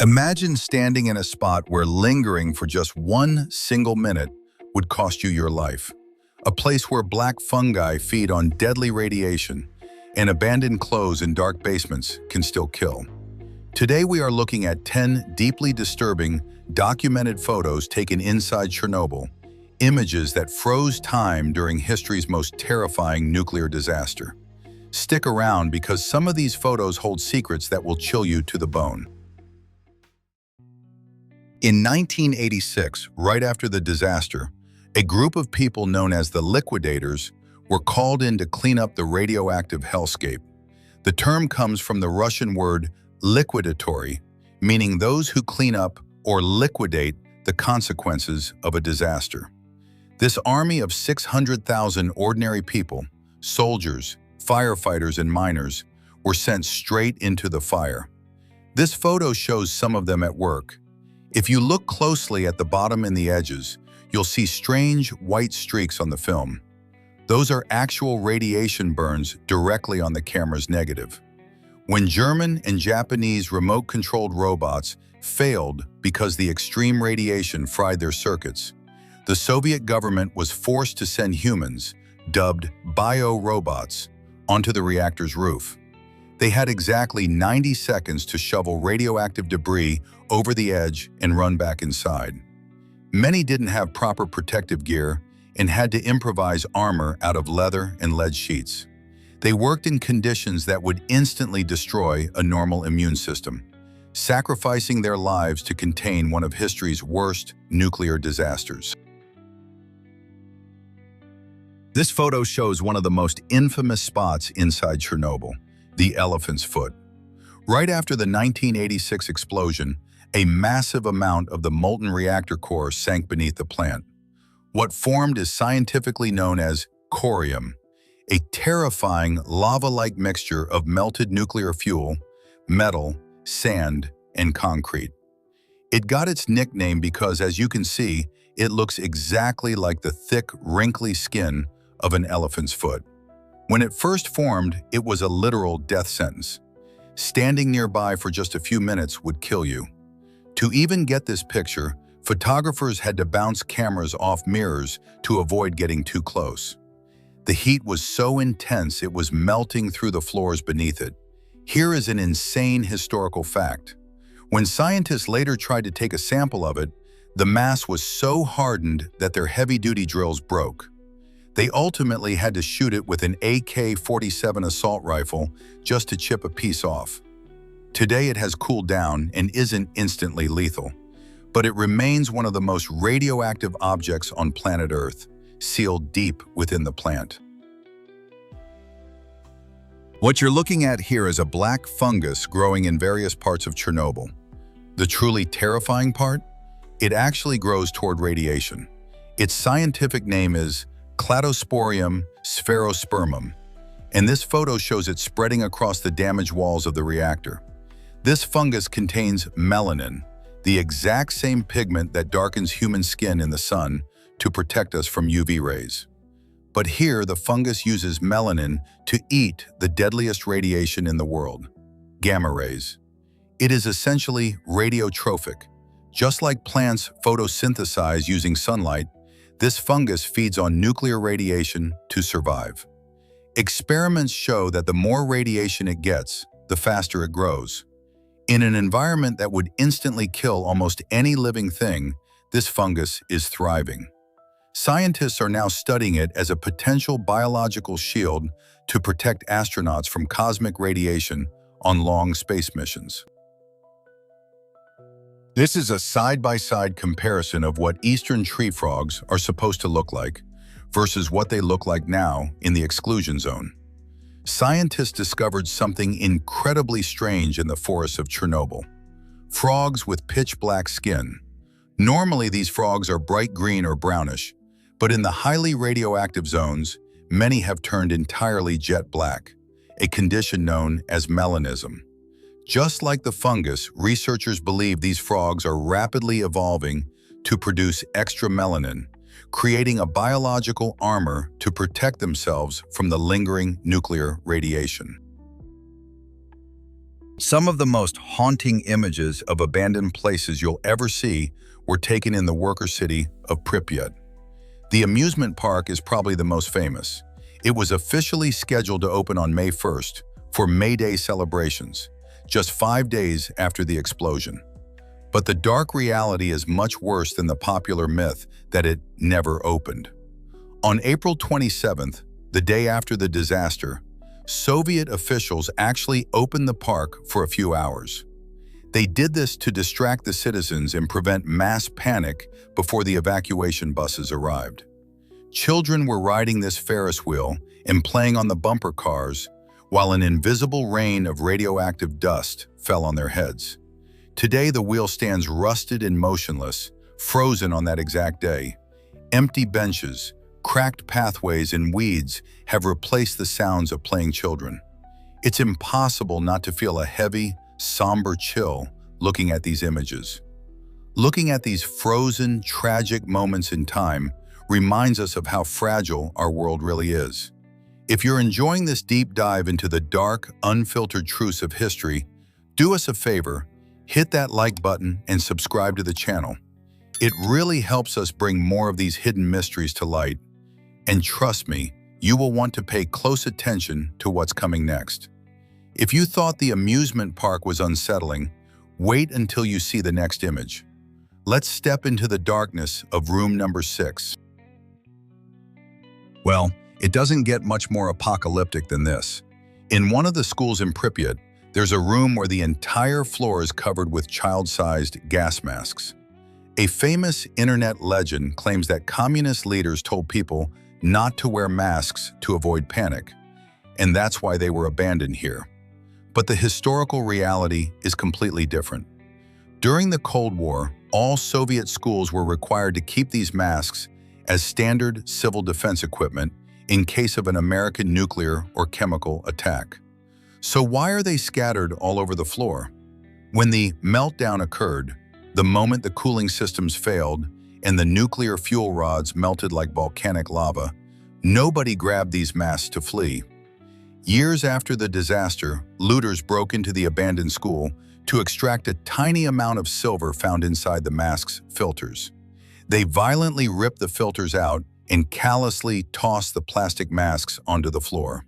Imagine standing in a spot where lingering for just one single minute would cost you your life. A place where black fungi feed on deadly radiation and abandoned clothes in dark basements can still kill. Today we are looking at 10 deeply disturbing, documented photos taken inside Chernobyl, images that froze time during history's most terrifying nuclear disaster. Stick around because some of these photos hold secrets that will chill you to the bone. In 1986, right after the disaster, a group of people known as the Liquidators were called in to clean up the radioactive hellscape. The term comes from the Russian word liquidatory, meaning those who clean up or liquidate the consequences of a disaster. This army of 600,000 ordinary people, soldiers, firefighters, and miners, were sent straight into the fire. This photo shows some of them at work. If you look closely at the bottom and the edges, you'll see strange white streaks on the film. Those are actual radiation burns directly on the camera's negative. When German and Japanese remote-controlled robots failed because the extreme radiation fried their circuits, the Soviet government was forced to send humans, dubbed bio-robots, onto the reactor's roof. They had exactly 90 seconds to shovel radioactive debris over the edge and run back inside. Many didn't have proper protective gear and had to improvise armor out of leather and lead sheets. They worked in conditions that would instantly destroy a normal immune system, sacrificing their lives to contain one of history's worst nuclear disasters. This photo shows one of the most infamous spots inside Chernobyl, the Elephant's Foot. Right after the 1986 explosion, a massive amount of the molten reactor core sank beneath the plant. What formed is scientifically known as corium, a terrifying lava-like mixture of melted nuclear fuel, metal, sand, and concrete. It got its nickname because, as you can see, it looks exactly like the thick, wrinkly skin of an elephant's foot. When it first formed, it was a literal death sentence. Standing nearby for just a few minutes would kill you. To even get this picture, photographers had to bounce cameras off mirrors to avoid getting too close. The heat was so intense it was melting through the floors beneath it. Here is an insane historical fact. When scientists later tried to take a sample of it, the mass was so hardened that their heavy-duty drills broke. They ultimately had to shoot it with an AK-47 assault rifle just to chip a piece off. Today it has cooled down and isn't instantly lethal, but it remains one of the most radioactive objects on planet Earth, sealed deep within the plant. What you're looking at here is a black fungus growing in various parts of Chernobyl. The truly terrifying part? It actually grows toward radiation. Its scientific name is Cladosporium Sphaerospermum, and this photo shows it spreading across the damaged walls of the reactor. This fungus contains melanin, the exact same pigment that darkens human skin in the sun to protect us from UV rays. But here, the fungus uses melanin to eat the deadliest radiation in the world, gamma rays. It is essentially radiotrophic. Just like plants photosynthesize using sunlight, this fungus feeds on nuclear radiation to survive. Experiments show that the more radiation it gets, the faster it grows. In an environment that would instantly kill almost any living thing, this fungus is thriving. Scientists are now studying it as a potential biological shield to protect astronauts from cosmic radiation on long space missions. This is a side-by-side comparison of what eastern tree frogs are supposed to look like versus what they look like now in the exclusion zone. Scientists discovered something incredibly strange in the forests of Chernobyl. Frogs with pitch-black skin. Normally, these frogs are bright green or brownish, but in the highly radioactive zones, many have turned entirely jet black, a condition known as melanism. Just like the fungus, researchers believe these frogs are rapidly evolving to produce extra melanin, creating a biological armor to protect themselves from the lingering nuclear radiation. Some of the most haunting images of abandoned places you'll ever see were taken in the worker city of Pripyat. The amusement park is probably the most famous. It was officially scheduled to open on May 1st for May Day celebrations, just 5 days after the explosion. But the dark reality is much worse than the popular myth that it never opened. On April 27th, the day after the disaster, Soviet officials actually opened the park for a few hours. They did this to distract the citizens and prevent mass panic before the evacuation buses arrived. Children were riding this Ferris wheel and playing on the bumper cars, while an invisible rain of radioactive dust fell on their heads. Today, the wheel stands rusted and motionless, frozen on that exact day. Empty benches, cracked pathways, and weeds have replaced the sounds of playing children. It's impossible not to feel a heavy, somber chill looking at these images. Looking at these frozen, tragic moments in time reminds us of how fragile our world really is. If you're enjoying this deep dive into the dark, unfiltered truths of history, do us a favor, hit that like button and subscribe to the channel. It really helps us bring more of these hidden mysteries to light. And trust me, you will want to pay close attention to what's coming next. If you thought the amusement park was unsettling, wait until you see the next image. Let's step into the darkness of room number 6. Well, it doesn't get much more apocalyptic than this. In one of the schools in Pripyat, there's a room where the entire floor is covered with child-sized gas masks. A famous internet legend claims that communist leaders told people not to wear masks to avoid panic, and that's why they were abandoned here. But the historical reality is completely different. During the Cold War, all Soviet schools were required to keep these masks as standard civil defense equipment in case of an American nuclear or chemical attack. So why are they scattered all over the floor? When the meltdown occurred, the moment the cooling systems failed and the nuclear fuel rods melted like volcanic lava, nobody grabbed these masks to flee. Years after the disaster, looters broke into the abandoned school to extract a tiny amount of silver found inside the mask's filters. They violently ripped the filters out and callously tossed the plastic masks onto the floor.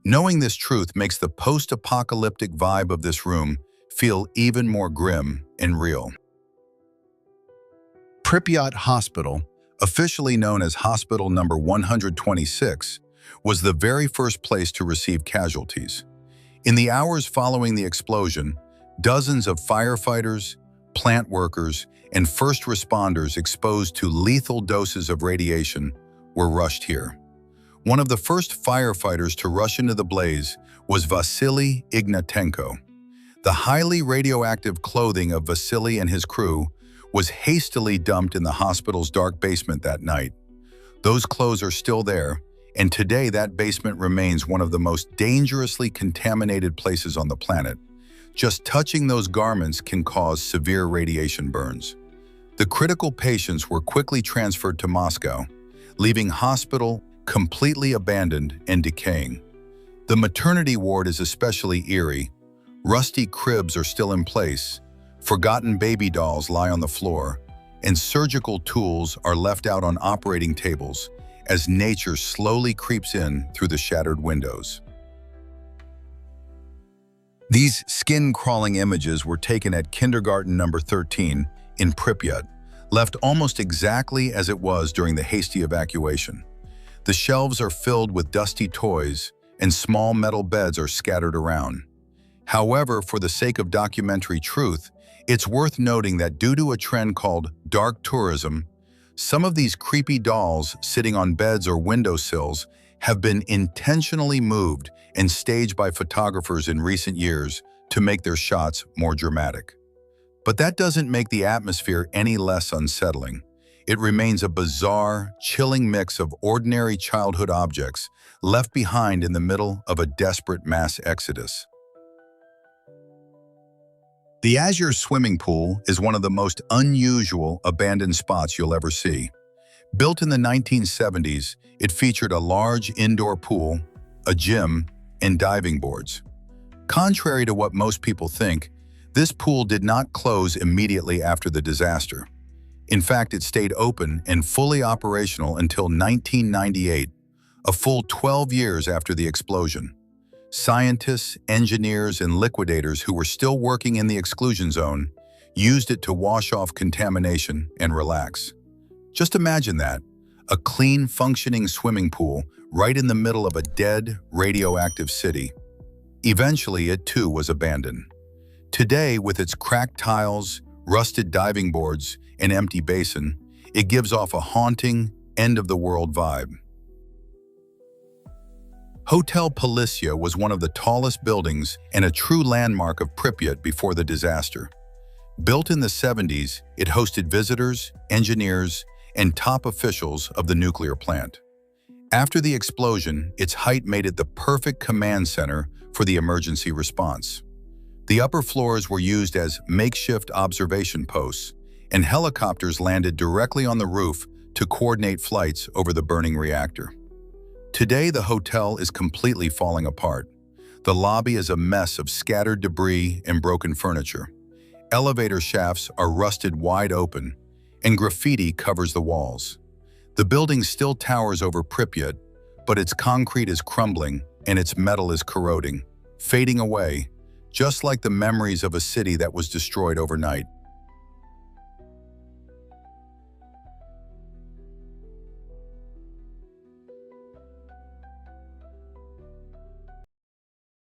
Knowing this truth makes the post-apocalyptic vibe of this room feel even more grim and real. Pripyat Hospital, officially known as Hospital Number 126, was the very first place to receive casualties. In the hours following the explosion, dozens of firefighters, plant workers, and first responders exposed to lethal doses of radiation were rushed here. One of the first firefighters to rush into the blaze was Vasily Ignatenko. The highly radioactive clothing of Vasily and his crew was hastily dumped in the hospital's dark basement that night. Those clothes are still there, and today that basement remains one of the most dangerously contaminated places on the planet. Just touching those garments can cause severe radiation burns. The critical patients were quickly transferred to Moscow, leaving hospital completely abandoned and decaying. The maternity ward is especially eerie. Rusty cribs are still in place, forgotten baby dolls lie on the floor, and surgical tools are left out on operating tables as nature slowly creeps in through the shattered windows. These skin-crawling images were taken at kindergarten number 13 in Pripyat, left almost exactly as it was during the hasty evacuation. The shelves are filled with dusty toys, and small metal beds are scattered around. However, for the sake of documentary truth, it's worth noting that due to a trend called dark tourism, some of these creepy dolls sitting on beds or windowsills have been intentionally moved and staged by photographers in recent years to make their shots more dramatic. But that doesn't make the atmosphere any less unsettling. It remains a bizarre, chilling mix of ordinary childhood objects left behind in the middle of a desperate mass exodus. The Azure swimming pool is one of the most unusual abandoned spots you'll ever see. Built in the 1970s, it featured a large indoor pool, a gym, and diving boards. Contrary to what most people think, this pool did not close immediately after the disaster. In fact, it stayed open and fully operational until 1998, a full 12 years after the explosion. Scientists, engineers, and liquidators who were still working in the exclusion zone used it to wash off contamination and relax. Just imagine that, a clean, functioning swimming pool right in the middle of a dead, radioactive city. Eventually, it too was abandoned. Today, with its cracked tiles, rusted diving boards, and empty basin, it gives off a haunting, end-of-the-world vibe. Hotel Polissya was one of the tallest buildings and a true landmark of Pripyat before the disaster. Built in the 70s, it hosted visitors, engineers, and top officials of the nuclear plant. After the explosion, its height made it the perfect command center for the emergency response. The upper floors were used as makeshift observation posts, and helicopters landed directly on the roof to coordinate flights over the burning reactor. Today, the hotel is completely falling apart. The lobby is a mess of scattered debris and broken furniture. Elevator shafts are rusted wide open, and graffiti covers the walls. The building still towers over Pripyat, but its concrete is crumbling and its metal is corroding, fading away, just like the memories of a city that was destroyed overnight.